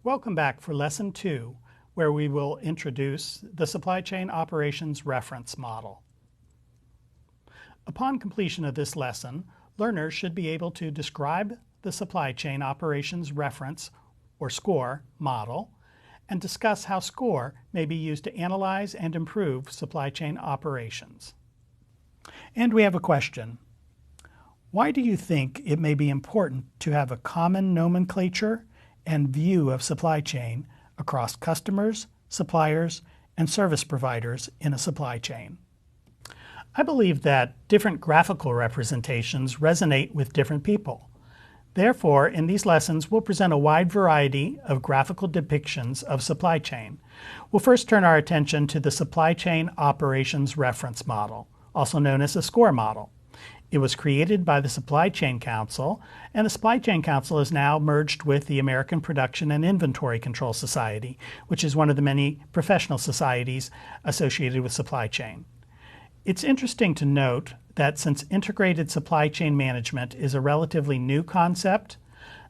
Welcome back for Lesson 2, where we will introduce the Supply Chain Operations Reference Model. Upon completion of this lesson, learners should be able to describe the Supply Chain Operations Reference, or SCOR, model, and discuss how SCOR may be used to analyze and improve supply chain operations. And we have a question. Why do you think it may be important to have a common nomenclature and view of supply chain across customers, suppliers, and service providers in a supply chain? I believe that different graphical representations resonate with different people. Therefore, in these lessons, we'll present a wide variety of graphical depictions of supply chain. We'll first turn our attention to the Supply Chain Operations Reference Model, also known as the SCOR model. It was created by the Supply Chain Council, and the Supply Chain Council is now merged with the American Production and Inventory Control Society, which is one of the many professional societies associated with supply chain. It's interesting to note that since integrated supply chain management is a relatively new concept,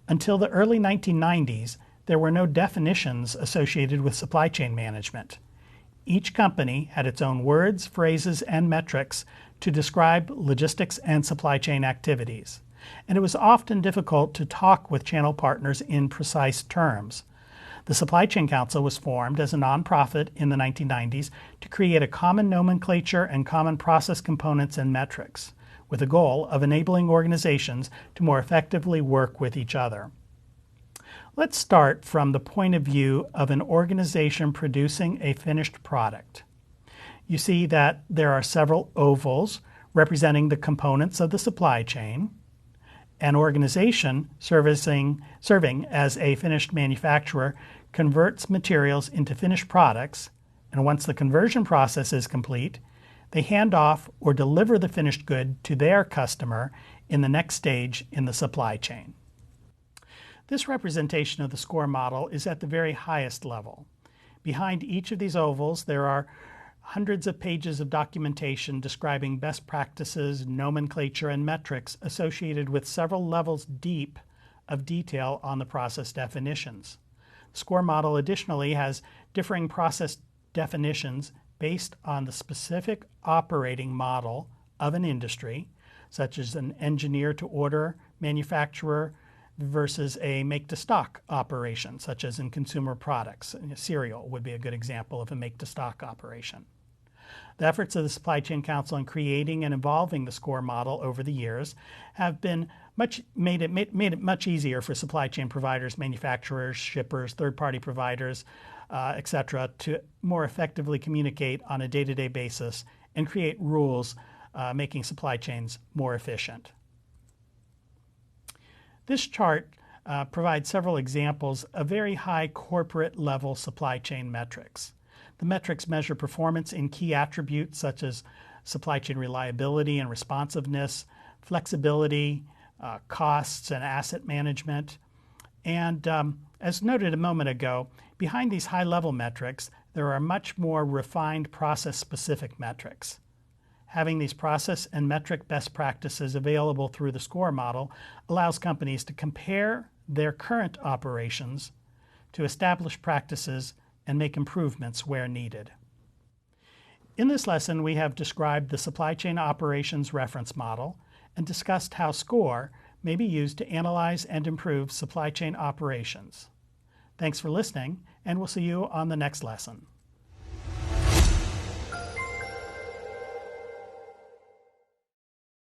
until the early 1990s, there were no definitions associated with supply chain management. Each company had its own words, phrases, and metrics to describe logistics and supply chain activities, and it was often difficult to talk with channel partners in precise terms. The Supply Chain Council was formed as a nonprofit in the 1990s to create a common nomenclature and common process components and metrics, with the goal of enabling organizations to more effectively work with each other. Let's start from the point of view of an organization producing a finished product. You see that there are several ovals representing the components of the supply chain. An organization serving as a finished manufacturer converts materials into finished products, and once the conversion process is complete, they hand off or deliver the finished good to their customer in the next stage in the supply chain. This representation of the SCOR model is at the very highest level. Behind each of these ovals, there are hundreds of pages of documentation describing best practices, nomenclature, and metrics associated with several levels deep of detail on the process definitions. The SCOR model additionally has differing process definitions based on the specific operating model of an industry, such as an engineer-to-order manufacturer versus a make-to-stock operation, such as in consumer products. Cereal would be a good example of a make-to-stock operation. The efforts of the Supply Chain Council in creating and evolving the SCOR model over the years have been made it much easier for supply chain providers, manufacturers, shippers, third-party providers, etc., to more effectively communicate on a day-to-day basis and create rules making supply chains more efficient. This chart provides several examples of very high corporate level supply chain metrics. The metrics measure performance in key attributes such as supply chain reliability and responsiveness, flexibility, costs and asset management. And as noted a moment ago, behind these high-level metrics, there are much more refined process-specific metrics. Having these process and metric best practices available through the SCOR model allows companies to compare their current operations to establish practices and make improvements where needed. In this lesson, we have described the Supply Chain Operations Reference Model and discussed how SCOR may be used to analyze and improve supply chain operations. Thanks for listening, and we'll see you on the next lesson.